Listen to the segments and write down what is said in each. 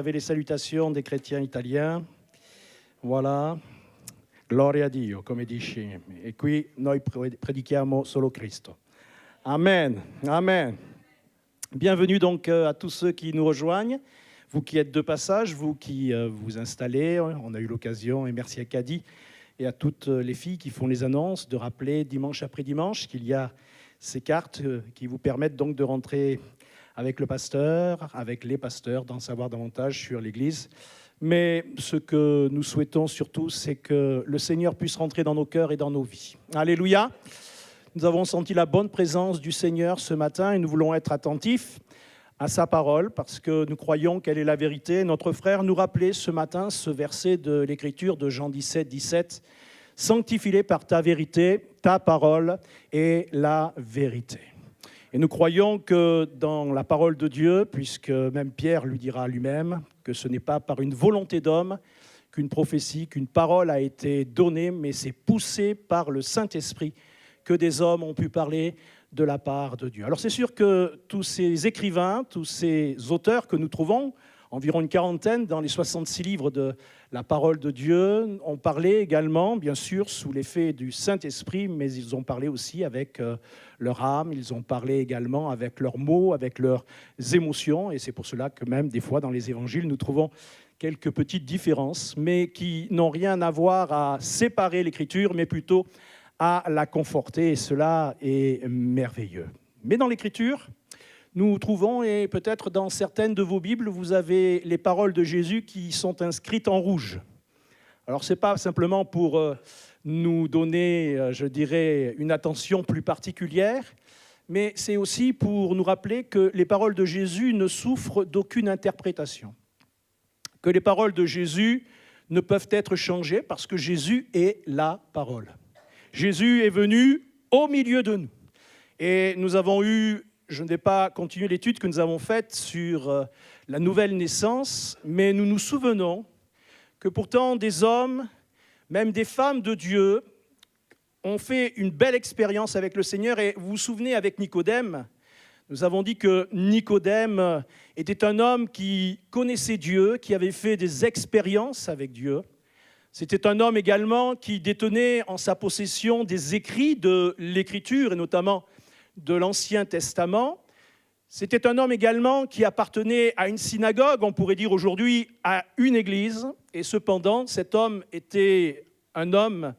savez les salutations des chrétiens italiens. Voilà. Gloria a Dio, come dice. E qui noi predichiamo solo Cristo. Amen. Amen. Bienvenue donc à tous ceux qui nous rejoignent, vous qui êtes de passage, vous qui vous installez. On a eu l'occasion, et merci à Caddy et à toutes les filles qui font les annonces, de rappeler dimanche après dimanche qu'il y a ces cartes qui vous permettent donc de rentrer avec le pasteur, avec les pasteurs, d'en savoir davantage sur l'Église. Mais ce que nous souhaitons surtout, c'est que le Seigneur puisse rentrer dans nos cœurs et dans nos vies. Alléluia. Nous avons senti la bonne présence du Seigneur ce matin et nous voulons être attentifs à sa parole parce que nous croyons qu'elle est la vérité. Notre frère nous rappelait ce matin ce verset de l'Écriture de Jean 17, 17. « Sanctifie-les par ta vérité, ta parole est la vérité. » Et nous croyons que dans la parole de Dieu, puisque même Pierre lui dira lui-même que ce n'est pas par une volonté d'homme qu'une prophétie, qu'une parole a été donnée, mais c'est poussé par le Saint-Esprit que des hommes ont pu parler de la part de Dieu. Alors c'est sûr que tous ces écrivains, tous ces auteurs que nous trouvons, environ une quarantaine dans les 66 livres de la parole de Dieu, ont parlé également, bien sûr, sous l'effet du Saint-Esprit, mais ils ont parlé aussi avec leur âme, ils ont parlé également avec leurs mots, avec leurs émotions, et c'est pour cela que même des fois dans les évangiles, nous trouvons quelques petites différences, mais qui n'ont rien à voir à séparer l'Écriture, mais plutôt à la conforter, et cela est merveilleux. Mais dans l'Écriture, nous trouvons, et peut-être dans certaines de vos Bibles, vous avez les paroles de Jésus qui sont inscrites en rouge. Alors, ce n'est pas simplement pour nous donner, je dirais, une attention plus particulière, mais c'est aussi pour nous rappeler que les paroles de Jésus ne souffrent d'aucune interprétation, que les paroles de Jésus ne peuvent être changées parce que Jésus est la parole. Jésus est venu au milieu de nous. Et nous avons eu... Je ne vais pas continuer l'étude que nous avons faite sur la nouvelle naissance, mais nous nous souvenons que pourtant des hommes, même des femmes de Dieu, ont fait une belle expérience avec le Seigneur. Et vous vous souvenez avec Nicodème, nous avons dit que Nicodème était un homme qui connaissait Dieu, qui avait fait des expériences avec Dieu. C'était un homme également qui détenait en sa possession des écrits de l'Écriture, et notamment de l'Ancien Testament. C'était un homme également qui appartenait à une synagogue, on pourrait dire aujourd'hui à une église, et cependant cet homme était un homme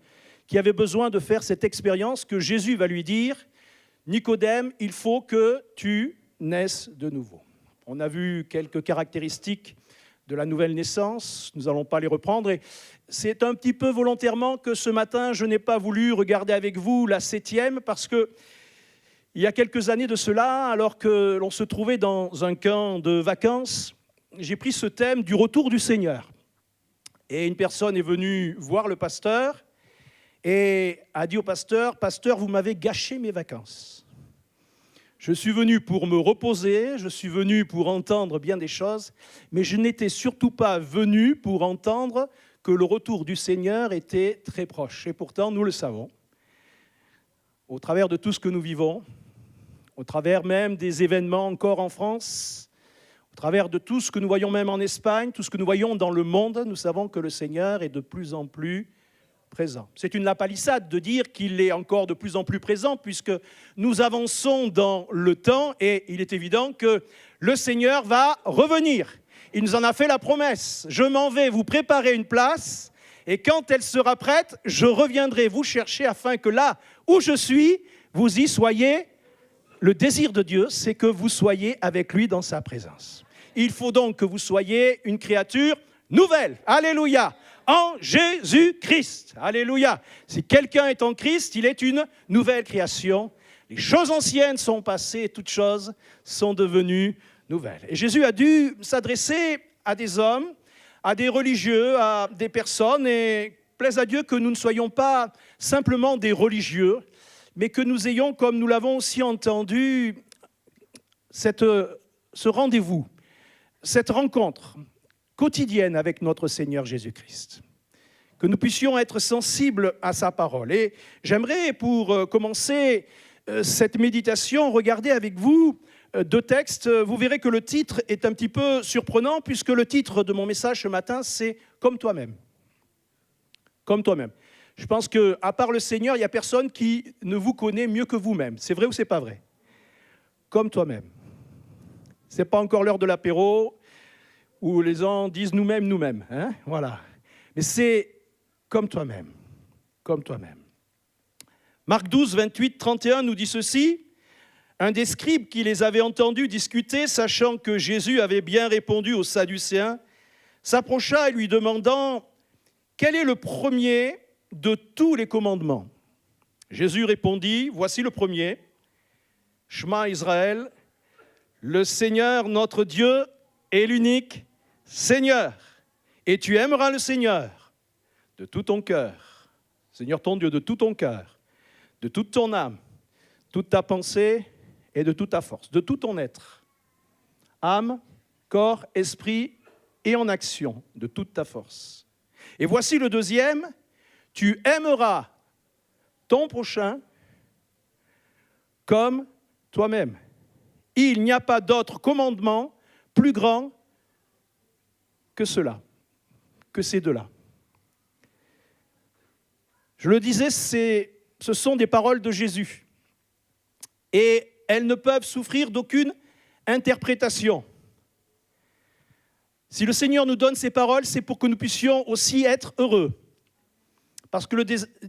qui avait besoin de faire cette expérience que Jésus va lui dire « Nicodème, il faut que tu naisses de nouveau ». On a vu quelques caractéristiques de la nouvelle naissance, nous n'allons pas les reprendre, et c'est un petit peu volontairement que ce matin je n'ai pas voulu regarder avec vous la 7e, parce que il y a quelques années de cela, alors que l'on se trouvait dans un camp de vacances, j'ai pris ce thème du retour du Seigneur. Et une personne est venue voir le pasteur et a dit au pasteur, « Pasteur, vous m'avez gâché mes vacances. Je suis venu pour me reposer, je suis venu pour entendre bien des choses, mais je n'étais surtout pas venu pour entendre que le retour du Seigneur était très proche. » Et pourtant, nous le savons, au travers de tout ce que nous vivons, au travers même des événements encore en France, au travers de tout ce que nous voyons même en Espagne, tout ce que nous voyons dans le monde, nous savons que le Seigneur est de plus en plus présent. C'est une lapalissade de dire qu'il est encore de plus en plus présent, puisque nous avançons dans le temps et il est évident que le Seigneur va revenir. Il nous en a fait la promesse. « Je m'en vais vous préparer une place et quand elle sera prête, je reviendrai vous chercher afin que là où je suis, vous y soyez. » Le désir de Dieu, c'est que vous soyez avec lui dans sa présence. Il faut donc que vous soyez une créature nouvelle. Alléluia. En Jésus-Christ. Alléluia. Si quelqu'un est en Christ, il est une nouvelle création. Les choses anciennes sont passées, toutes choses sont devenues nouvelles. Et Jésus a dû s'adresser à des hommes, à des religieux, à des personnes, et plaise à Dieu que nous ne soyons pas simplement des religieux, mais que nous ayons, comme nous l'avons aussi entendu, ce rendez-vous, cette rencontre quotidienne avec notre Seigneur Jésus-Christ. Que nous puissions être sensibles à sa parole. Et j'aimerais, pour commencer cette méditation, regarder avec vous deux textes, vous verrez que le titre est un petit peu surprenant, puisque le titre de mon message ce matin, c'est « Comme toi-même ». Comme toi-même. Je pense qu'à part le Seigneur, il n'y a personne qui ne vous connaît mieux que vous-même. C'est vrai ou c'est pas vrai? Comme toi-même. Ce n'est pas encore l'heure de l'apéro, où les gens disent nous-mêmes, nous-mêmes. Hein, voilà. Mais c'est comme toi-même. Comme toi-même. Marc 12, 28, 31 nous dit ceci. Un des scribes qui les avait entendus discuter, sachant que Jésus avait bien répondu aux Sadducéens, s'approcha et lui demandant « Quel est le premier de tous les commandements ?» Jésus répondit « Voici le premier, Shema Israël, le Seigneur notre Dieu est l'unique Seigneur, et tu aimeras le Seigneur de tout ton cœur, Seigneur ton Dieu, de tout ton cœur, de toute ton âme, toute ta pensée et de toute ta force, de tout ton être, âme, corps, esprit et en action, de toute ta force. Et voici le deuxième, tu aimeras ton prochain comme toi-même. Il n'y a pas d'autre commandement plus grand que cela, que ces deux-là. Je le disais, ce sont des paroles de Jésus. Et elles ne peuvent souffrir d'aucune interprétation. Si le Seigneur nous donne ces paroles, c'est pour que nous puissions aussi être heureux. Parce que le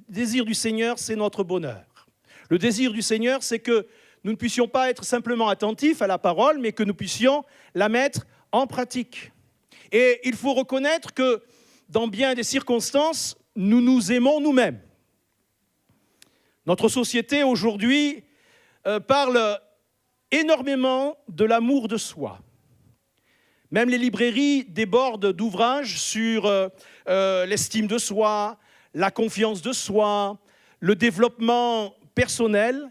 désir du Seigneur, c'est notre bonheur. Le désir du Seigneur, c'est que nous ne puissions pas être simplement attentifs à la parole, mais que nous puissions la mettre en pratique. Et il faut reconnaître que dans bien des circonstances, nous nous aimons nous-mêmes. Notre société aujourd'hui parle énormément de l'amour de soi. Même les librairies débordent d'ouvrages sur l'estime de soi, la confiance de soi, le développement personnel.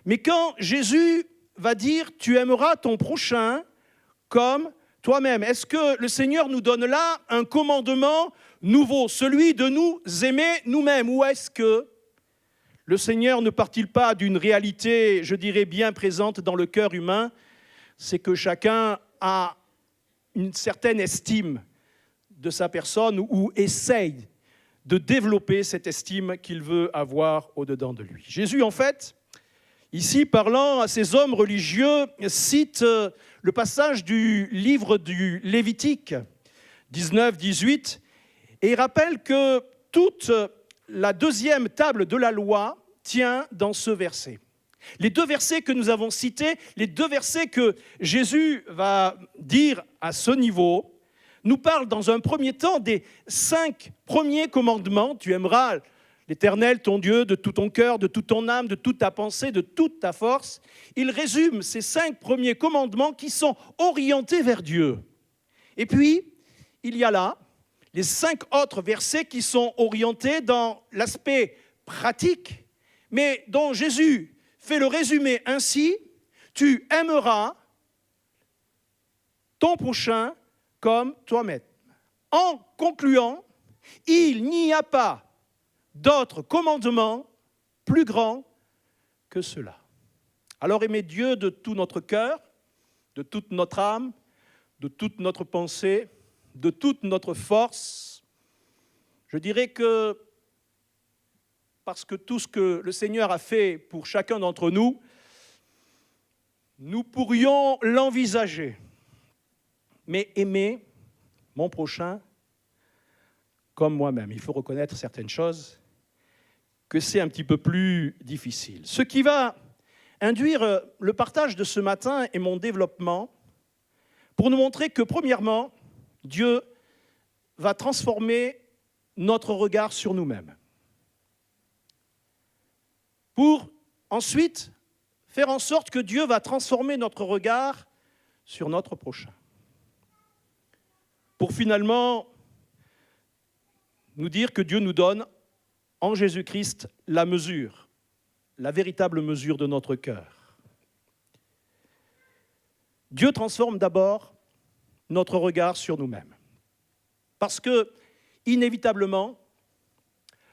Mais quand Jésus va dire « tu aimeras ton prochain comme toi-même », est-ce que le Seigneur nous donne là un commandement nouveau, celui de nous aimer nous-mêmes? Ou est-ce que le Seigneur ne part-il pas d'une réalité, je dirais, bien présente dans le cœur humain? C'est que chacun a une certaine estime de sa personne ou essaye de développer cette estime qu'il veut avoir au-dedans de lui. Jésus, en fait, ici, parlant à ces hommes religieux, cite le passage du livre du Lévitique 19-18 et il rappelle que toute la deuxième table de la loi tient dans ce verset. Les deux versets que nous avons cités, les deux versets que Jésus va dire à ce niveau, nous parlent dans un premier temps des 5 premiers commandements. Tu aimeras l'Éternel, ton Dieu, de tout ton cœur, de toute ton âme, de toute ta pensée, de toute ta force. Il résume ces 5 premiers commandements qui sont orientés vers Dieu. Et puis, il y a là les 5 autres versets qui sont orientés dans l'aspect pratique, mais dont Jésus fait le résumé ainsi, tu aimeras ton prochain comme toi-même. En concluant, il n'y a pas d'autre commandement plus grand que cela. Alors aimez Dieu de tout notre cœur, de toute notre âme, de toute notre pensée, de toute notre force. Je dirais que parce que tout ce que le Seigneur a fait pour chacun d'entre nous, nous pourrions l'envisager. Mais aimer mon prochain comme moi-même, il faut reconnaître certaines choses, que c'est un petit peu plus difficile. Ce qui va induire le partage de ce matin et mon développement, pour nous montrer que, premièrement, Dieu va transformer notre regard sur nous-mêmes. Pour ensuite faire en sorte que Dieu va transformer notre regard sur notre prochain. Pour finalement nous dire que Dieu nous donne en Jésus-Christ la mesure, la véritable mesure de notre cœur. Dieu transforme d'abord notre regard sur nous-mêmes. Parce que, inévitablement,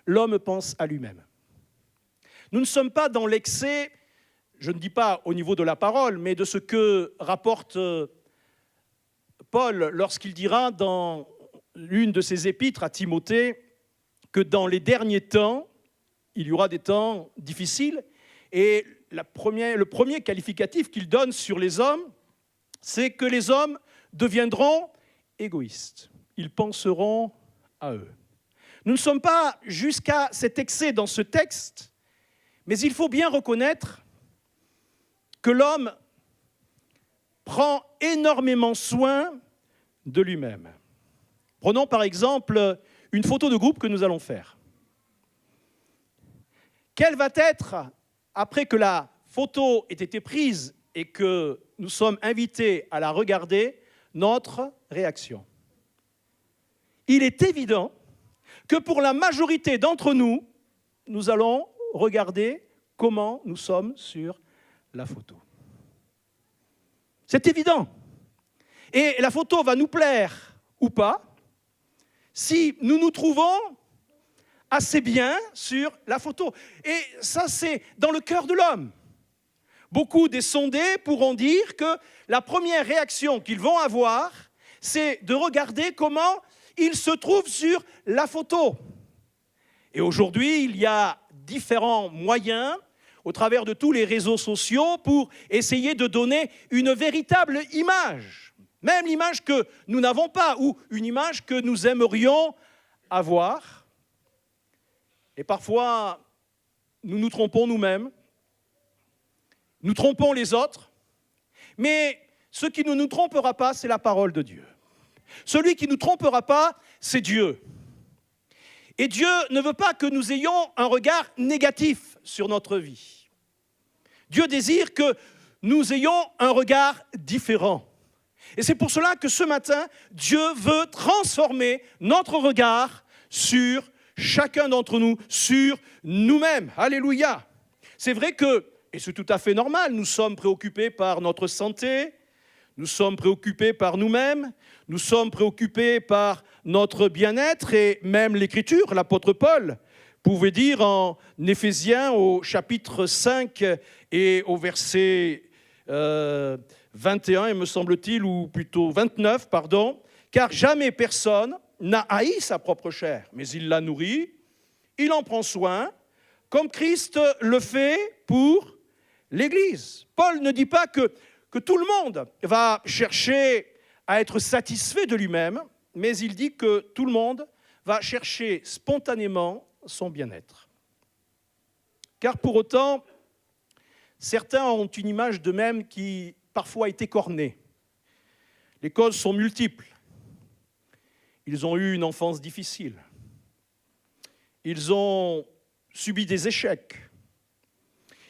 l'homme pense à lui-même. Nous ne sommes pas dans l'excès, je ne dis pas au niveau de la parole, mais de ce que rapporte Paul lorsqu'il dira dans l'une de ses épîtres à Timothée que dans les derniers temps, il y aura des temps difficiles. Et le premier qualificatif qu'il donne sur les hommes, c'est que les hommes deviendront égoïstes. Ils penseront à eux. Nous ne sommes pas jusqu'à cet excès dans ce texte, mais il faut bien reconnaître que l'homme prend énormément soin de lui-même. Prenons par exemple une photo de groupe que nous allons faire. Quelle va être, après que la photo ait été prise et que nous sommes invités à la regarder, notre réaction? Il est évident que pour la majorité d'entre nous, nous allons regarder comment nous sommes sur la photo. C'est évident. Et la photo va nous plaire ou pas si nous nous trouvons assez bien sur la photo. Et ça, c'est dans le cœur de l'homme. Beaucoup des sondés pourront dire que la première réaction qu'ils vont avoir, c'est de regarder comment ils se trouvent sur la photo. Et aujourd'hui, il y a différents moyens, au travers de tous les réseaux sociaux, pour essayer de donner une véritable image. Même l'image que nous n'avons pas, ou une image que nous aimerions avoir. Et parfois, nous nous trompons nous-mêmes, nous trompons les autres, mais ce qui ne nous trompera pas, c'est la parole de Dieu. Celui qui ne nous trompera pas, c'est Dieu. Et Dieu ne veut pas que nous ayons un regard négatif sur notre vie. Dieu désire que nous ayons un regard différent. Et c'est pour cela que ce matin, Dieu veut transformer notre regard sur chacun d'entre nous, sur nous-mêmes. Alléluia. C'est vrai que, et c'est tout à fait normal, nous sommes préoccupés par notre santé, nous sommes préoccupés par nous-mêmes, nous sommes préoccupés par notre bien-être, et même l'Écriture, l'apôtre Paul, pouvait dire en Éphésiens au chapitre 5 et au verset 21, me semble-t-il, ou plutôt 29, pardon, « Car jamais personne n'a haï sa propre chair, mais il la nourrit, il en prend soin, comme Christ le fait pour l'Église. » Paul ne dit pas que tout le monde va chercher à être satisfait de lui-même, mais il dit que tout le monde va chercher spontanément son bien-être. Car pour autant, certains ont une image d'eux-mêmes qui parfois est écornée. Les causes sont multiples. Ils ont eu une enfance difficile. Ils ont subi des échecs.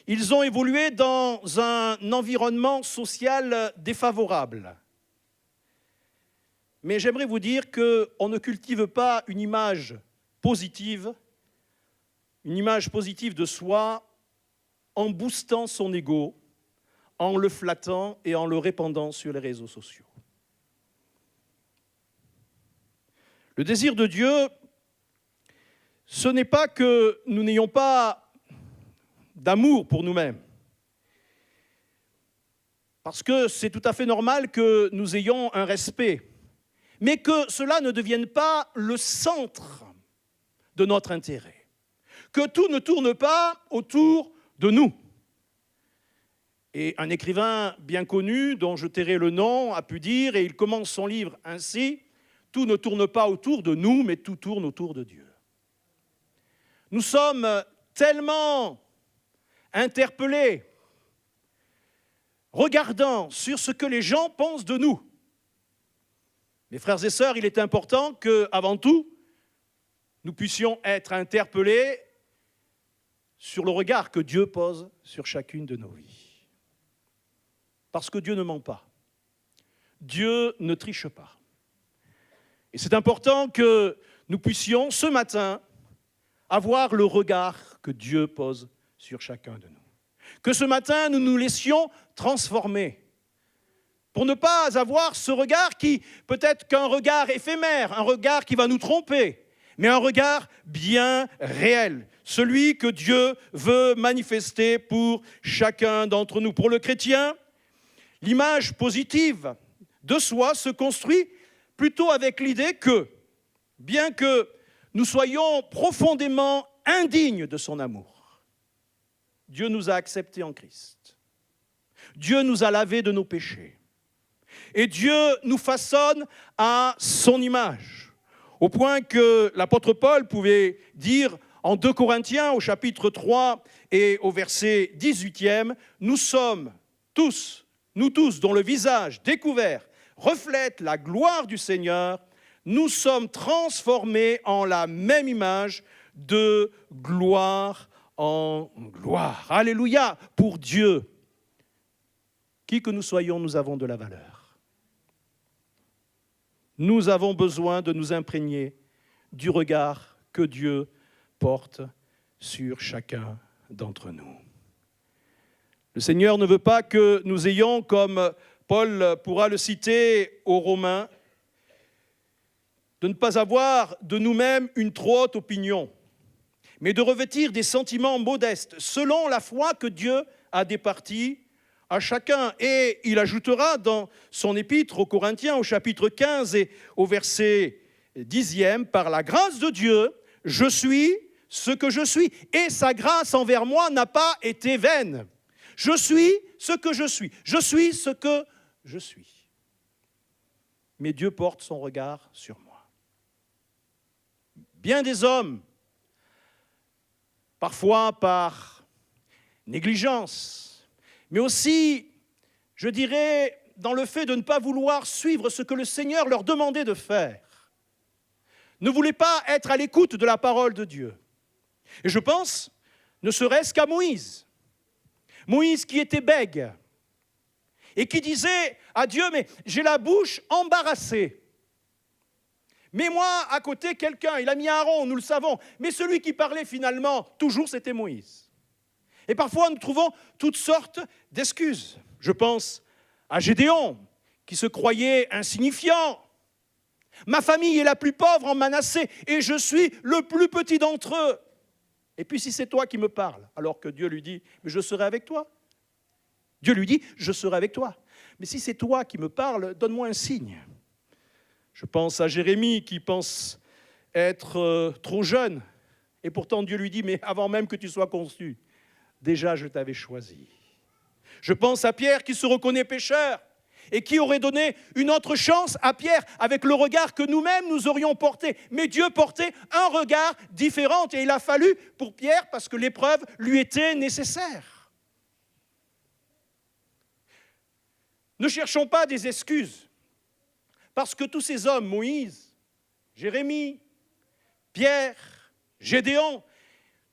Ils ont évolué dans un environnement social défavorable. Mais j'aimerais vous dire qu'on ne cultive pas une image positive de soi en boostant son ego, en le flattant et en le répandant sur les réseaux sociaux. Le désir de Dieu, ce n'est pas que nous n'ayons pas d'amour pour nous-mêmes. Parce que c'est tout à fait normal que nous ayons un respect, mais que cela ne devienne pas le centre de notre intérêt. Que tout ne tourne pas autour de nous. Et un écrivain bien connu, dont je tairai le nom, a pu dire, et il commence son livre ainsi, « Tout ne tourne pas autour de nous, mais tout tourne autour de Dieu. » Nous sommes tellement interpellés, regardant sur ce que les gens pensent de nous. Mes frères et sœurs, il est important qu'avant tout, nous puissions être interpellés sur le regard que Dieu pose sur chacune de nos vies. Parce que Dieu ne ment pas. Dieu ne triche pas. Et c'est important que nous puissions, ce matin, avoir le regard que Dieu pose sur chacun de nous. Que ce matin, nous nous laissions transformer. Pour ne pas avoir ce regard qui, peut-être qu'un regard éphémère, un regard qui va nous tromper, mais un regard bien réel. celui que Dieu veut manifester pour chacun d'entre nous. Pour le chrétien, l'image positive de soi se construit plutôt avec l'idée que, bien que nous soyons profondément indignes de son amour, Dieu nous a acceptés en Christ. Dieu nous a lavés de nos péchés. Et Dieu nous façonne à son image, au point que l'apôtre Paul pouvait dire en 2 Corinthiens, au chapitre 3 et au verset 18e, « Nous sommes tous, nous tous, dont le visage découvert reflète la gloire du Seigneur, nous sommes transformés en la même image de gloire en gloire. » Alléluia, pour Dieu. Qui que nous soyons, nous avons de la valeur. Nous avons besoin de nous imprégner du regard que Dieu porte sur chacun d'entre nous. Le Seigneur ne veut pas que nous ayons, comme Paul pourra le citer aux Romains, de ne pas avoir de nous-mêmes une trop haute opinion, mais de revêtir des sentiments modestes, selon la foi que Dieu a départie à chacun. Et il ajoutera dans son épître aux Corinthiens, au chapitre 15 et au verset 10e, « Par la grâce de Dieu, je suis ce que je suis, et sa grâce envers moi n'a pas été vaine. Je suis ce que je suis. Je suis ce que je suis. Mais Dieu porte son regard sur moi. » Bien des hommes, parfois par négligence, mais aussi, je dirais, dans le fait de ne pas vouloir suivre ce que le Seigneur leur demandait de faire, ne voulaient pas être à l'écoute de la parole de Dieu. Et je pense, ne serait-ce qu'à Moïse. Moïse qui était bègue et qui disait à Dieu, « Mais j'ai la bouche embarrassée. Mets-moi à côté quelqu'un. » Il a mis Aaron, nous le savons. Mais celui qui parlait finalement, toujours, c'était Moïse. Et parfois, nous trouvons toutes sortes d'excuses. Je pense à Gédéon, qui se croyait insignifiant. « Ma famille est la plus pauvre en Manassé, et je suis le plus petit d'entre eux. » Et puis si c'est toi qui me parles, alors que Dieu lui dit, « Mais je serai avec toi. » Dieu lui dit, « Je serai avec toi. » Mais si c'est toi qui me parles, donne-moi un signe. Je pense à Jérémie qui pense être trop jeune. Et pourtant Dieu lui dit, « Mais avant même que tu sois conçu, déjà je t'avais choisi. » Je pense à Pierre qui se reconnaît pécheur et qui aurait donné une autre chance à Pierre avec le regard que nous-mêmes nous aurions porté. Mais Dieu portait un regard différent et il a fallu pour Pierre parce que l'épreuve lui était nécessaire. Ne cherchons pas des excuses parce que tous ces hommes, Moïse, Jérémie, Pierre, Gédéon,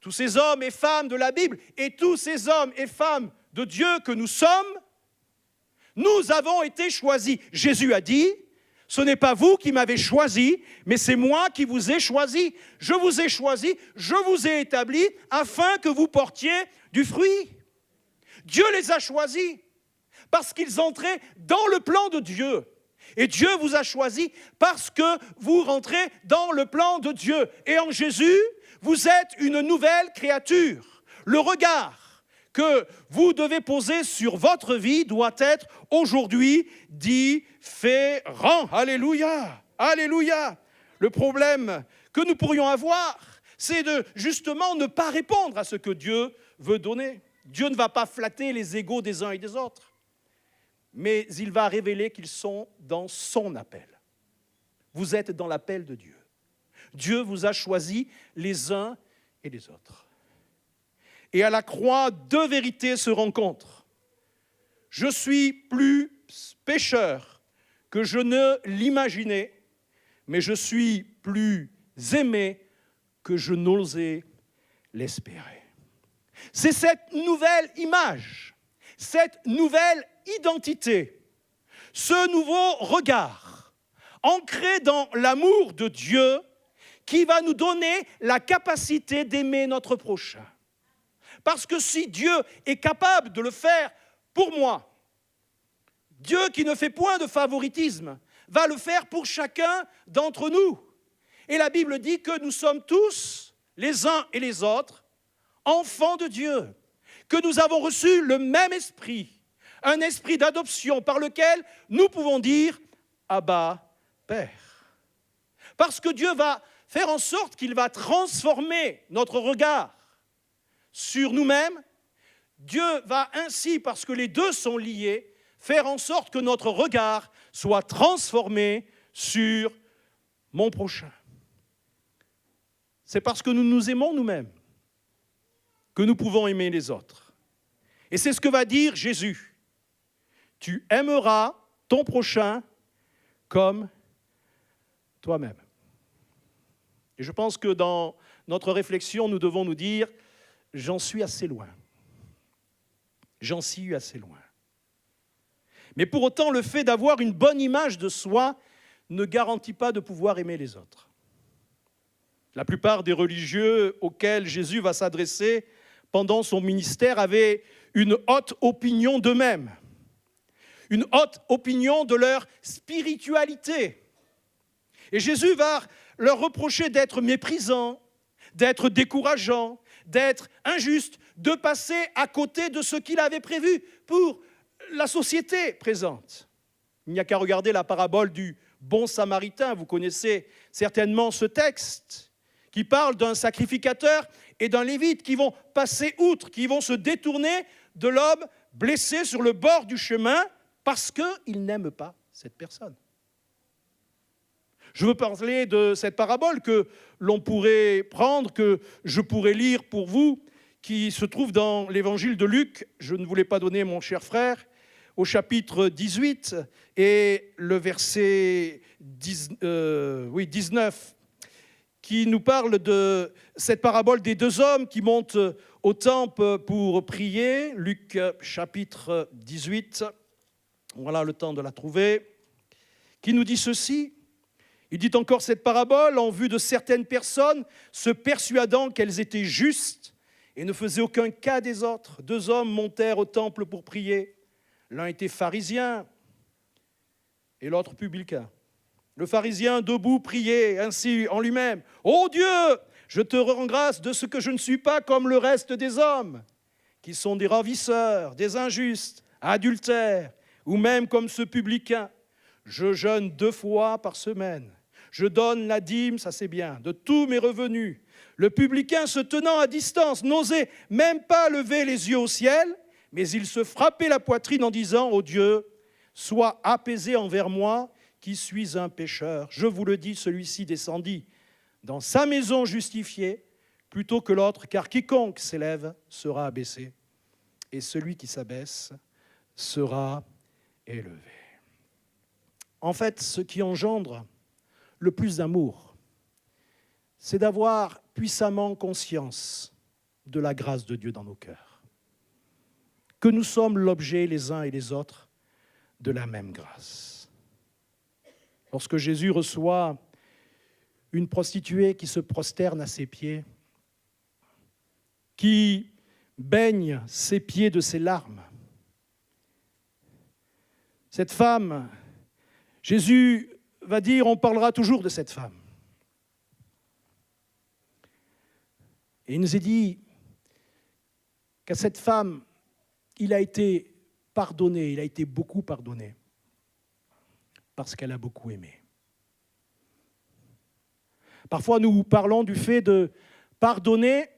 tous ces hommes et femmes de la Bible et tous ces hommes et femmes de Dieu que nous sommes, nous avons été choisis. Jésus a dit, « Ce n'est pas vous qui m'avez choisi, mais c'est moi qui vous ai choisi. Je vous ai choisi, je vous ai établi afin que vous portiez du fruit. » Dieu les a choisis parce qu'ils entraient dans le plan de Dieu. Et Dieu vous a choisis parce que vous rentrez dans le plan de Dieu. Et en Jésus, vous êtes une nouvelle créature. Le regard que vous devez poser sur votre vie doit être aujourd'hui différent. Alléluia, alléluia. Le problème que nous pourrions avoir, c'est de justement ne pas répondre à ce que Dieu veut donner. Dieu ne va pas flatter les égos des uns et des autres, mais il va révéler qu'ils sont dans son appel. Vous êtes dans l'appel de Dieu. Dieu vous a choisis les uns et les autres. Et à la croix, deux vérités se rencontrent. Je suis plus pécheur que je ne l'imaginais, mais je suis plus aimé que je n'osais l'espérer. C'est cette nouvelle image, cette nouvelle identité, ce nouveau regard, ancré dans l'amour de Dieu, qui va nous donner la capacité d'aimer notre prochain. Parce que si Dieu est capable de le faire pour moi, Dieu qui ne fait point de favoritisme, va le faire pour chacun d'entre nous. Et la Bible dit que nous sommes tous, les uns et les autres, enfants de Dieu, que nous avons reçu le même esprit, un esprit d'adoption par lequel nous pouvons dire « Abba, Père ». Parce que Dieu va faire en sorte qu'il va transformer notre regard sur nous-mêmes. Dieu va ainsi, parce que les deux sont liés, faire en sorte que notre regard soit transformé sur mon prochain. C'est parce que nous nous aimons nous-mêmes que nous pouvons aimer les autres. Et c'est ce que va dire Jésus. Tu aimeras ton prochain comme toi-même. Et je pense que dans notre réflexion, nous devons nous dire, j'en suis assez loin. J'en suis eu assez loin. Mais pour autant, le fait d'avoir une bonne image de soi ne garantit pas de pouvoir aimer les autres. La plupart des religieux auxquels Jésus va s'adresser pendant son ministère avaient une haute opinion d'eux-mêmes, une haute opinion de leur spiritualité. Et Jésus va leur reprocher d'être méprisants, d'être décourageants, d'être injustes, de passer à côté de ce qu'il avait prévu pour la société présente. Il n'y a qu'à regarder la parabole du bon samaritain. Vous connaissez certainement ce texte qui parle d'un sacrificateur et d'un lévite qui vont passer outre, qui vont se détourner de l'homme blessé sur le bord du chemin parce qu'ils n'aiment pas cette personne. Je veux parler de cette parabole que l'on pourrait prendre, que je pourrais lire pour vous, qui se trouve dans l'évangile de Luc. Je ne voulais pas donner mon cher frère, au chapitre 18 et le verset 19, qui nous parle de cette parabole des deux hommes qui montent au temple pour prier. Luc chapitre 18, voilà le temps de la trouver, qui nous dit ceci. Il dit encore cette parabole en vue de certaines personnes se persuadant qu'elles étaient justes et ne faisaient aucun cas des autres. Deux hommes montèrent au temple pour prier. L'un était pharisien et l'autre publicain. Le pharisien debout priait ainsi en lui-même. « Ô Dieu, je te rends grâce de ce que je ne suis pas comme le reste des hommes, qui sont des ravisseurs, des injustes, adultères, ou même comme ce publicain. Je jeûne 2 fois par semaine. Je donne la dîme, ça c'est bien, de tous mes revenus. » Le publicain, se tenant à distance, n'osait même pas lever les yeux au ciel, mais il se frappait la poitrine en disant « Ô Dieu, sois apaisé envers moi, qui suis un pécheur. Je vous le dis, celui-ci descendit dans sa maison justifiée, plutôt que l'autre, car quiconque s'élève sera abaissé, et celui qui s'abaisse sera élevé. » En fait, ce qui engendre le plus d'amour, c'est d'avoir puissamment conscience de la grâce de Dieu dans nos cœurs, que nous sommes l'objet les uns et les autres de la même grâce. Lorsque Jésus reçoit une prostituée qui se prosterne à ses pieds, qui baigne ses pieds de ses larmes, cette femme, Jésus va dire, on parlera toujours de cette femme. Et il nous est dit qu'à cette femme, il a été pardonné, il a été beaucoup pardonné, parce qu'elle a beaucoup aimé. Parfois, nous parlons du fait de pardonner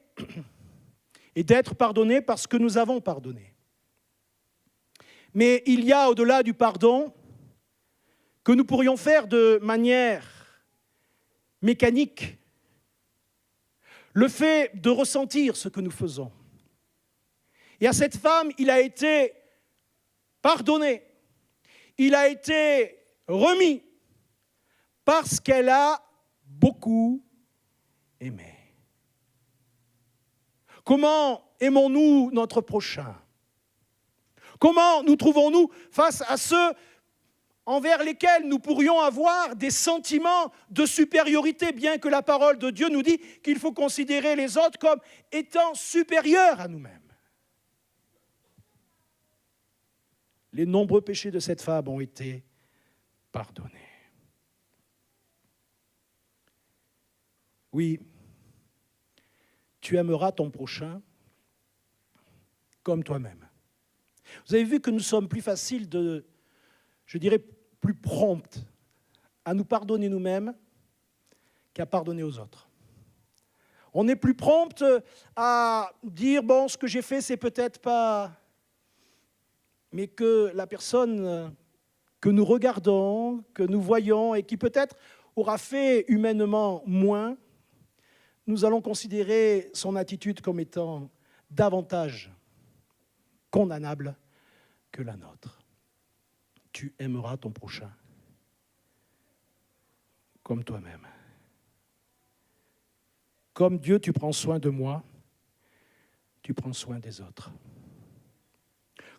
et d'être pardonné parce que nous avons pardonné. Mais il y a, au-delà du pardon, que nous pourrions faire de manière mécanique, le fait de ressentir ce que nous faisons. Et à cette femme, il a été pardonné, il a été remis, parce qu'elle a beaucoup aimé. Comment aimons-nous notre prochain? Comment nous trouvons-nous face à ceux envers lesquels nous pourrions avoir des sentiments de supériorité, bien que la parole de Dieu nous dit qu'il faut considérer les autres comme étant supérieurs à nous-mêmes? Les nombreux péchés de cette femme ont été pardonnés. Oui, tu aimeras ton prochain comme toi-même. Vous avez vu que nous sommes plus faciles je dirais, plus promptes à nous pardonner nous-mêmes qu'à pardonner aux autres. On est plus promptes à dire, bon, ce que j'ai fait, c'est peut-être pas... Mais que la personne que nous regardons, que nous voyons, et qui peut-être aura fait humainement moins, nous allons considérer son attitude comme étant davantage condamnable que la nôtre. Tu aimeras ton prochain comme toi-même. Comme Dieu, tu prends soin de moi, tu prends soin des autres.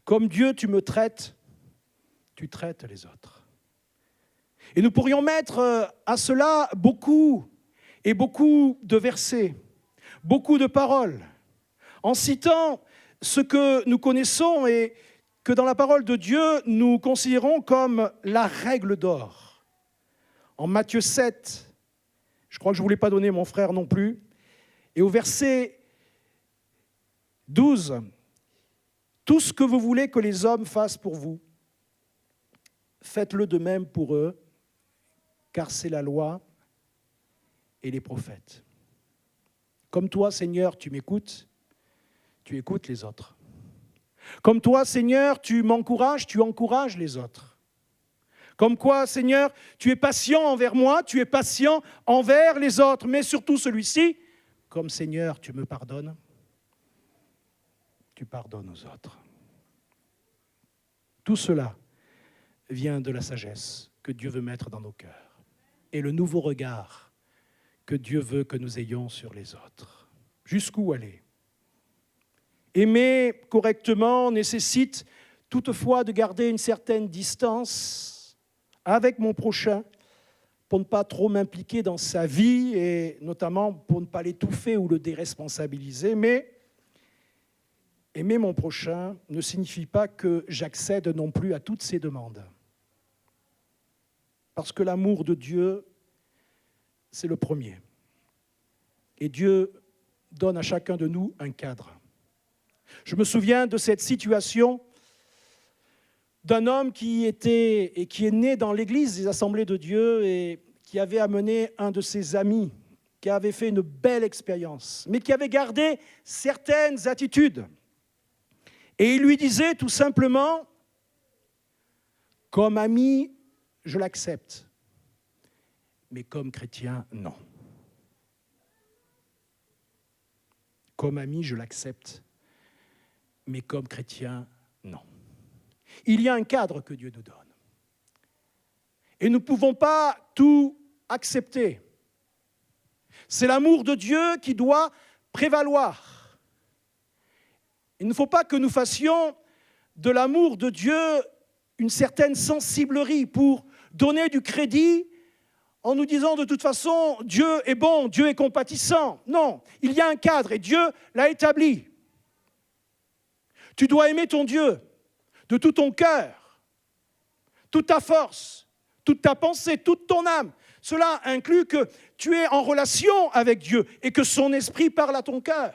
Comme Dieu, tu me traites, tu traites les autres. Et nous pourrions mettre à cela beaucoup de versets, beaucoup de paroles, en citant ce que nous connaissons et que dans la parole de Dieu, nous considérons comme la règle d'or. En Matthieu 7, je crois que je ne voulais pas donner mon frère non plus, et au verset 12, « Tout ce que vous voulez que les hommes fassent pour vous, faites-le de même pour eux, car c'est la loi et les prophètes. » Comme toi, Seigneur, tu m'écoutes, tu écoutes les autres. Comme toi, Seigneur, tu m'encourages, tu encourages les autres. Comme quoi, Seigneur, tu es patient envers moi, tu es patient envers les autres, mais surtout celui-ci, comme Seigneur, tu me pardonnes, tu pardonnes aux autres. Tout cela vient de la sagesse que Dieu veut mettre dans nos cœurs et le nouveau regard que Dieu veut que nous ayons sur les autres. Jusqu'où aller ? Aimer correctement nécessite toutefois de garder une certaine distance avec mon prochain pour ne pas trop m'impliquer dans sa vie et notamment pour ne pas l'étouffer ou le déresponsabiliser. Mais aimer mon prochain ne signifie pas que j'accède non plus à toutes ses demandes. Parce que l'amour de Dieu, c'est le premier. Et Dieu donne à chacun de nous un cadre. Je me souviens de cette situation d'un homme qui est né dans l'église des Assemblées de Dieu et qui avait amené un de ses amis, qui avait fait une belle expérience, mais qui avait gardé certaines attitudes. Et il lui disait tout simplement, comme ami, je l'accepte, mais comme chrétien, non. Comme ami, je l'accepte, mais comme chrétien, non. Il y a un cadre que Dieu nous donne. Et nous ne pouvons pas tout accepter. C'est l'amour de Dieu qui doit prévaloir. Il ne faut pas que nous fassions de l'amour de Dieu une certaine sensiblerie pour donner du crédit en nous disant de toute façon, Dieu est bon, Dieu est compatissant. Non, il y a un cadre et Dieu l'a établi. Tu dois aimer ton Dieu de tout ton cœur, toute ta force, toute ta pensée, toute ton âme. Cela inclut que tu es en relation avec Dieu et que son esprit parle à ton cœur.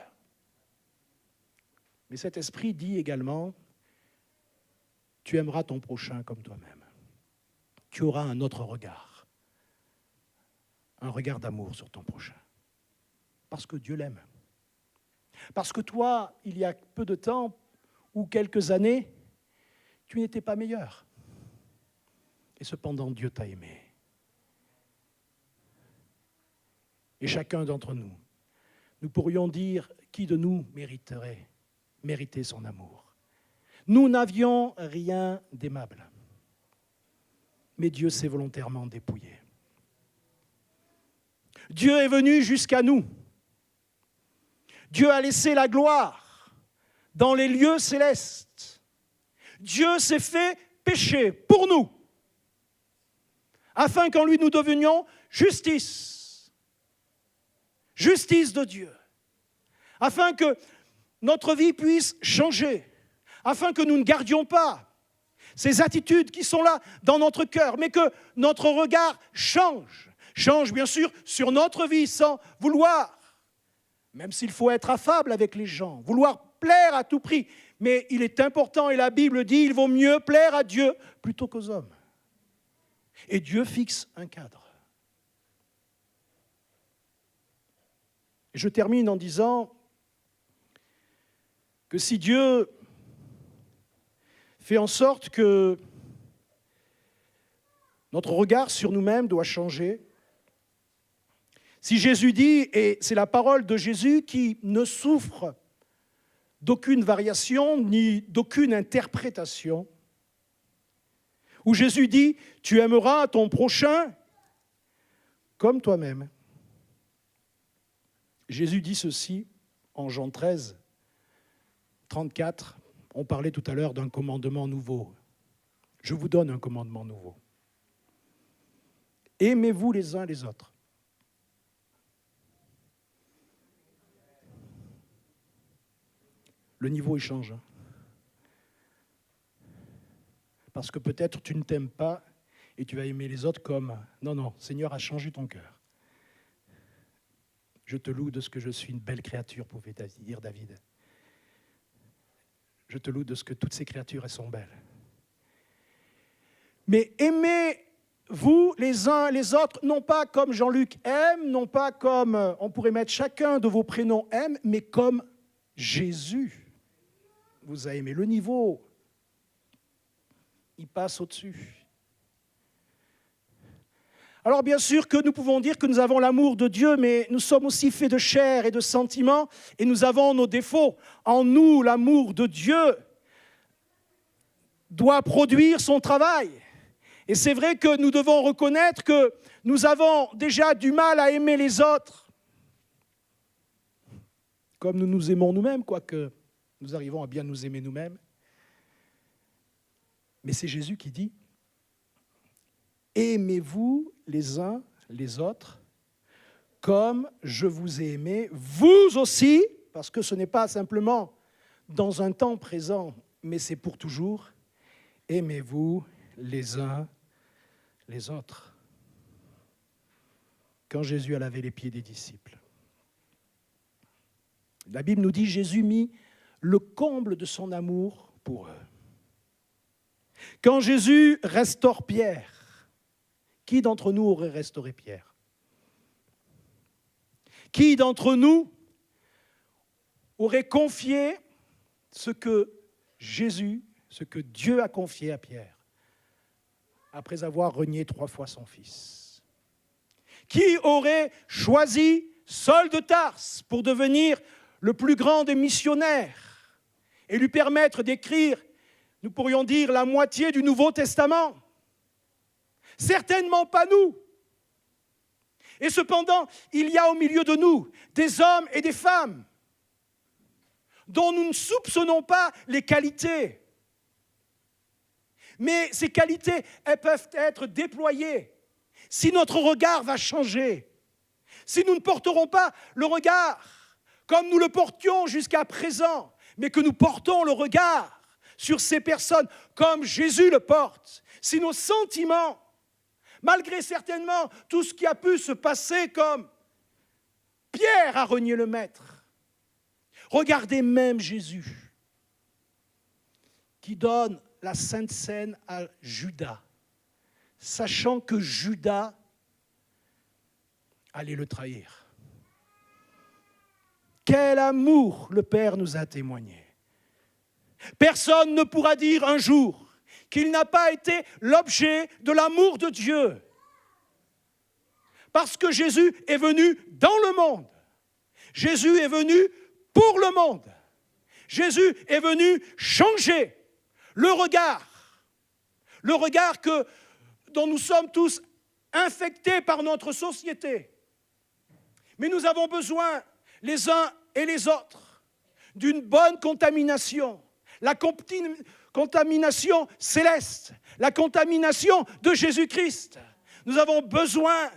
Mais cet esprit dit également, tu aimeras ton prochain comme toi-même. Tu auras un autre regard, un regard d'amour sur ton prochain. Parce que Dieu l'aime. Parce que toi, il y a peu de temps ou quelques années, tu n'étais pas meilleur. Et cependant, Dieu t'a aimé. Et chacun d'entre nous, nous pourrions dire qui de nous mériterait son amour. Nous n'avions rien d'aimable. Mais Dieu s'est volontairement dépouillé. Dieu est venu jusqu'à nous. Dieu a laissé la gloire dans les lieux célestes. Dieu s'est fait péché pour nous, afin qu'en lui nous devenions justice. Justice de Dieu. Afin que notre vie puisse changer. Afin que nous ne gardions pas ces attitudes qui sont là dans notre cœur, mais que notre regard change. Change bien sûr sur notre vie sans vouloir, même s'il faut être affable avec les gens, vouloir plaire à tout prix. Mais il est important, et la Bible dit, il vaut mieux plaire à Dieu plutôt qu'aux hommes. Et Dieu fixe un cadre. Et je termine en disant que si Dieu fait en sorte que notre regard sur nous-mêmes doit changer, si Jésus dit, et c'est la parole de Jésus qui ne souffre d'aucune variation ni d'aucune interprétation, où Jésus dit, tu aimeras ton prochain comme toi-même. Jésus dit ceci en Jean 13, 34. On parlait tout à l'heure d'un commandement nouveau. Je vous donne un commandement nouveau. Aimez-vous les uns les autres. Le niveau, il change. Parce que peut-être tu ne t'aimes pas et tu vas aimer les autres comme... Non, Seigneur a changé ton cœur. Je te loue de ce que je suis une belle créature, pouvait dire David. Je te loue de ce que toutes ces créatures, elles sont belles. Mais aimez-vous les uns les autres, non pas comme Jean-Luc aime, non pas comme, on pourrait mettre chacun de vos prénoms aime, mais comme Jésus vous a aimé. Le niveau, il passe au-dessus. Alors bien sûr que nous pouvons dire que nous avons l'amour de Dieu, mais nous sommes aussi faits de chair et de sentiments, et nous avons nos défauts. En nous, l'amour de Dieu doit produire son travail. Et c'est vrai que nous devons reconnaître que nous avons déjà du mal à aimer les autres, comme nous nous aimons nous-mêmes, quoique nous arrivons à bien nous aimer nous-mêmes. Mais c'est Jésus qui dit, aimez-vous les uns les autres comme je vous ai aimé, vous aussi, parce que ce n'est pas simplement dans un temps présent, mais c'est pour toujours, aimez-vous les uns les autres. Quand Jésus a lavé les pieds des disciples, la Bible nous dit Jésus mit le comble de son amour pour eux. Quand Jésus restaure Pierre, qui d'entre nous aurait restauré Pierre? Qui d'entre nous aurait confié ce que Jésus, ce que Dieu a confié à Pierre, après avoir renié 3 fois son fils? Qui aurait choisi Saul de Tarse pour devenir le plus grand des missionnaires et lui permettre d'écrire, nous pourrions dire, la moitié du Nouveau Testament? Certainement pas nous. Et cependant, il y a au milieu de nous des hommes et des femmes dont nous ne soupçonnons pas les qualités. Mais ces qualités, elles peuvent être déployées si notre regard va changer, si nous ne porterons pas le regard comme nous le portions jusqu'à présent, mais que nous portons le regard sur ces personnes comme Jésus le porte, si nos sentiments, malgré certainement tout ce qui a pu se passer comme Pierre a renié le Maître. Regardez même Jésus qui donne la Sainte Seine à Judas, sachant que Judas allait le trahir. Quel amour le Père nous a témoigné. Personne ne pourra dire un jour qu'il n'a pas été l'objet de l'amour de Dieu. Parce que Jésus est venu dans le monde. Jésus est venu pour le monde. Jésus est venu changer le regard dont nous sommes tous infectés par notre société. Mais nous avons besoin, les uns et les autres, d'une bonne contamination. La contamination céleste, la contamination de Jésus-Christ. Nous avons besoin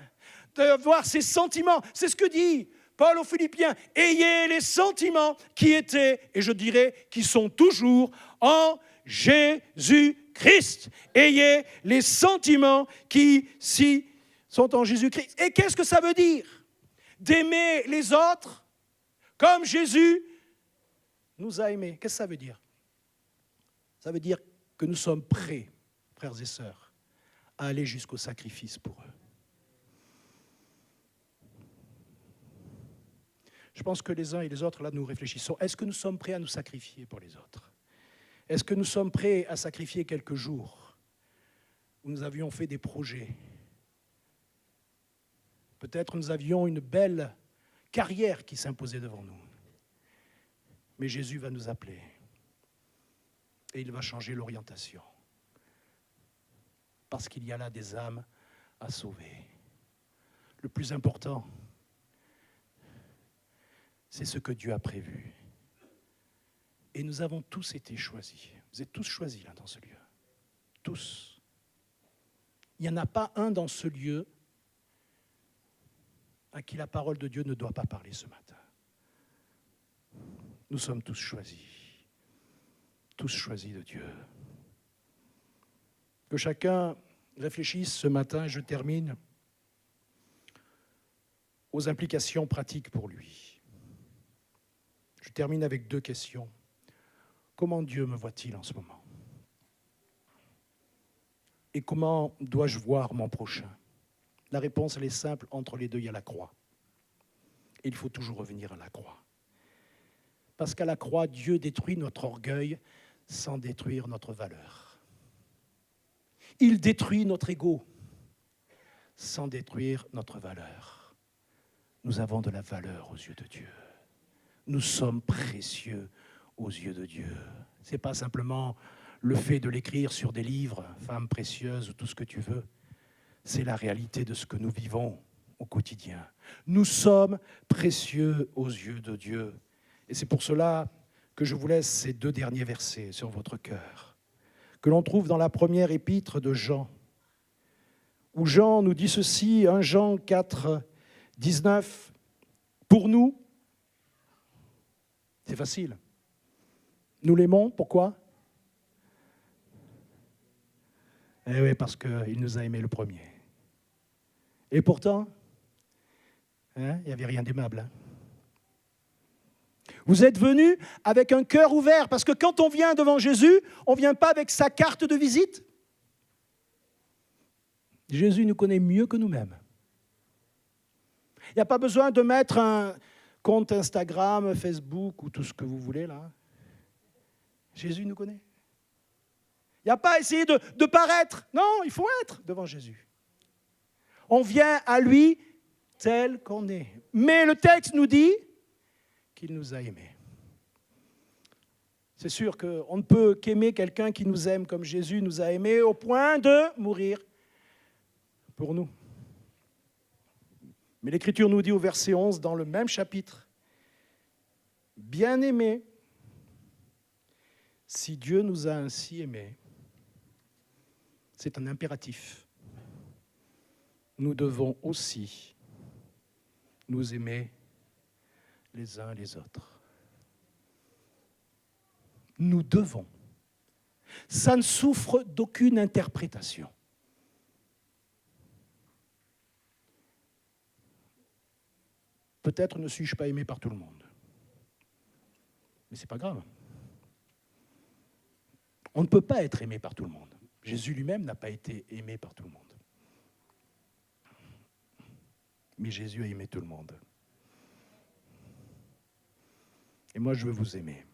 d'avoir ces sentiments. C'est ce que dit Paul aux Philippiens. Ayez les sentiments qui étaient, et je dirais, qui sont toujours en Jésus-Christ. Ayez les sentiments qui sont en Jésus-Christ. Et qu'est-ce que ça veut dire? D'aimer les autres comme Jésus nous a aimés. Qu'est-ce que ça veut dire? Ça veut dire que nous sommes prêts, frères et sœurs, à aller jusqu'au sacrifice pour eux. Je pense que les uns et les autres, là, nous réfléchissons. Est-ce que nous sommes prêts à nous sacrifier pour les autres? Est-ce que nous sommes prêts à sacrifier quelques jours où nous avions fait des projets? Peut-être nous avions une belle carrière qui s'imposait devant nous. Mais Jésus va nous appeler et il va changer l'orientation. Parce qu'il y a là des âmes à sauver. Le plus important, c'est ce que Dieu a prévu. Et nous avons tous été choisis. Vous êtes tous choisis là dans ce lieu. Tous. Il n'y en a pas un dans ce lieu à qui la parole de Dieu ne doit pas parler ce matin. Nous sommes tous choisis de Dieu. Que chacun réfléchisse ce matin, et je termine, aux implications pratiques pour lui. Je termine avec 2 questions. Comment Dieu me voit-il en ce moment? Et comment dois-je voir mon prochain? La réponse, elle est simple, entre les deux, il y a la croix. Et il faut toujours revenir à la croix. Parce qu'à la croix, Dieu détruit notre orgueil sans détruire notre valeur. Il détruit notre ego sans détruire notre valeur. Nous avons de la valeur aux yeux de Dieu. Nous sommes précieux aux yeux de Dieu. Ce n'est pas simplement le fait de l'écrire sur des livres, femme précieuse ou tout ce que tu veux. C'est la réalité de ce que nous vivons au quotidien. Nous sommes précieux aux yeux de Dieu. Et c'est pour cela que je vous laisse ces 2 derniers versets sur votre cœur, que l'on trouve dans la première épître de Jean, où Jean nous dit ceci, 1 Jean 4, 19, pour nous, c'est facile, nous l'aimons, pourquoi? Eh oui, parce qu'il nous a aimés le premier. Et pourtant, il n'y avait rien d'aimable. Vous êtes venus avec un cœur ouvert, parce que quand on vient devant Jésus, on ne vient pas avec sa carte de visite. Jésus nous connaît mieux que nous-mêmes. Il n'y a pas besoin de mettre un compte Instagram, Facebook ou tout ce que vous voulez là. Jésus nous connaît. Il n'y a pas à essayer de paraître. Non, il faut être devant Jésus. On vient à lui tel qu'on est. Mais le texte nous dit qu'il nous a aimés. C'est sûr qu'on ne peut qu'aimer quelqu'un qui nous aime comme Jésus nous a aimés au point de mourir pour nous. Mais l'Écriture nous dit au verset 11, dans le même chapitre, « Bien-aimés, si Dieu nous a ainsi aimés, c'est un impératif. Nous devons aussi nous aimer les uns les autres. Nous devons. Ça ne souffre d'aucune interprétation. Peut-être ne suis-je pas aimé par tout le monde. Mais ce n'est pas grave. On ne peut pas être aimé par tout le monde. Jésus lui-même n'a pas été aimé par tout le monde. Mais Jésus a aimé tout le monde. Et moi, je veux vous aimer.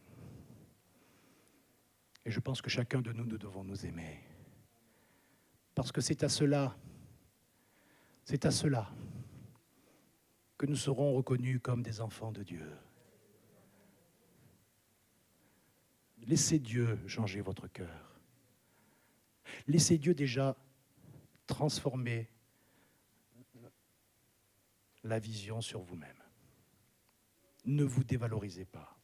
Et je pense que chacun de nous, nous devons nous aimer. Parce que c'est à cela que nous serons reconnus comme des enfants de Dieu. Laissez Dieu changer votre cœur. Laissez Dieu déjà transformer la vision sur vous-même. Ne vous dévalorisez pas.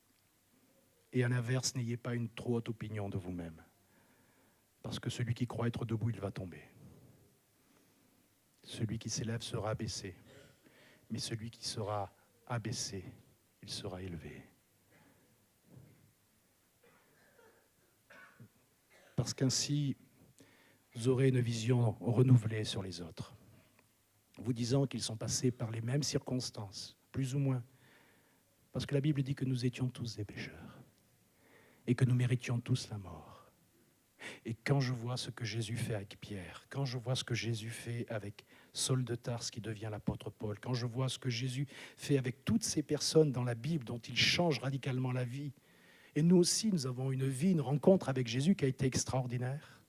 Et à l'inverse, n'ayez pas une trop haute opinion de vous-même. Parce que celui qui croit être debout, il va tomber. Celui qui s'élève sera abaissé. Mais celui qui sera abaissé, il sera élevé. Parce qu'ainsi, vous aurez une vision renouvelée sur les autres, vous disant qu'ils sont passés par les mêmes circonstances, plus ou moins, parce que la Bible dit que nous étions tous des pécheurs. et que nous méritions tous la mort. Et quand je vois ce que Jésus fait avec Pierre, quand je vois ce que Jésus fait avec Saul de Tarse qui devient l'apôtre Paul, quand je vois ce que Jésus fait avec toutes ces personnes dans la Bible dont il change radicalement la vie, et nous aussi nous avons une vie, une rencontre avec Jésus qui a été extraordinaire,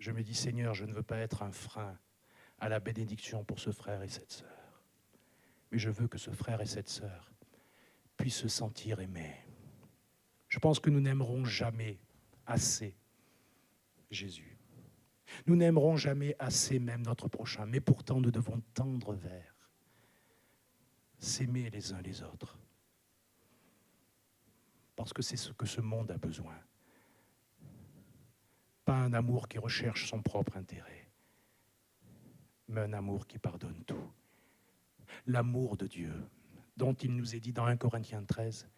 je me dis Seigneur, je ne veux pas être un frein à la bénédiction pour ce frère et cette sœur, mais je veux que ce frère et cette sœur puissent se sentir aimés. Je pense que nous n'aimerons jamais assez Jésus. Nous n'aimerons jamais assez même notre prochain, mais pourtant nous devons tendre vers s'aimer les uns les autres. Parce que c'est ce que ce monde a besoin. Pas un amour qui recherche son propre intérêt, mais un amour qui pardonne tout. L'amour de Dieu, dont il nous est dit dans 1 Corinthiens 13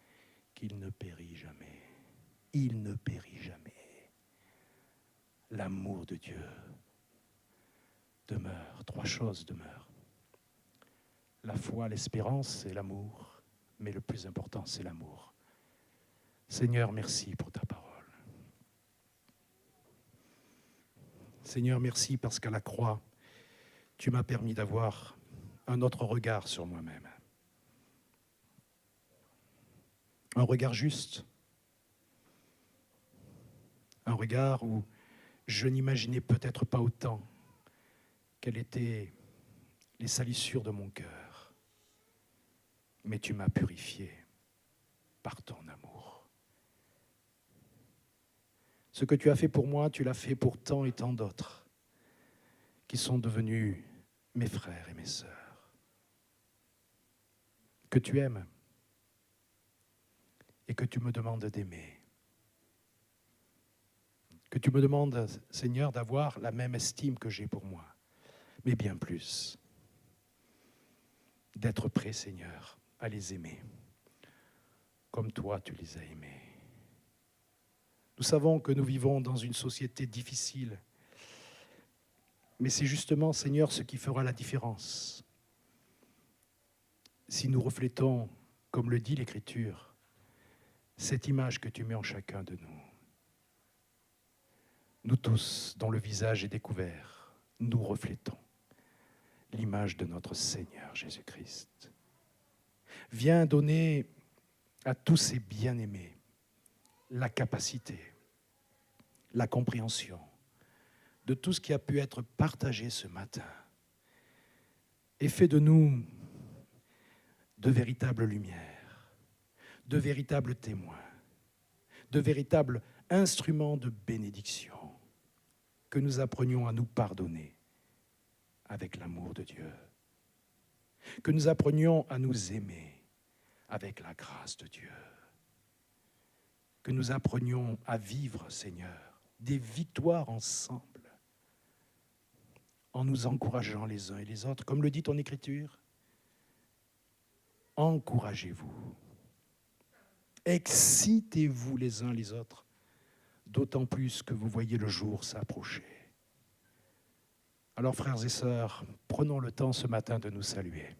qu'il ne périt jamais. Il ne périt jamais. L'amour de Dieu demeure. 3 choses demeurent. La foi, l'espérance et l'amour. Mais le plus important, c'est l'amour. Seigneur, merci pour ta parole. Seigneur, merci parce qu'à la croix, tu m'as permis d'avoir un autre regard sur moi-même. Un regard juste. Un regard où je n'imaginais peut-être pas autant quelles étaient les salissures de mon cœur. Mais tu m'as purifié par ton amour. Ce que tu as fait pour moi, tu l'as fait pour tant et tant d'autres qui sont devenus mes frères et mes sœurs. Que tu aimes et que tu me demandes d'aimer. Que tu me demandes, Seigneur, d'avoir la même estime que j'ai pour moi, mais bien plus. D'être prêt, Seigneur, à les aimer, comme toi tu les as aimés. Nous savons que nous vivons dans une société difficile, mais c'est justement, Seigneur, ce qui fera la différence. Si nous reflétons, comme le dit l'Écriture, cette image que tu mets en chacun de nous. Nous tous, dont le visage est découvert, nous reflétons l'image de notre Seigneur Jésus-Christ. Viens donner à tous ces bien-aimés la capacité, la compréhension de tout ce qui a pu être partagé ce matin et fais de nous de véritables lumières, de véritables témoins, de véritables instruments de bénédiction, que nous apprenions à nous pardonner avec l'amour de Dieu, que nous apprenions à nous aimer avec la grâce de Dieu, que nous apprenions à vivre, Seigneur, des victoires ensemble, en nous encourageant les uns et les autres, comme le dit ton Écriture. Encouragez-vous, excitez-vous les uns les autres, d'autant plus que vous voyez le jour s'approcher. Alors, frères et sœurs, prenons le temps ce matin de nous saluer.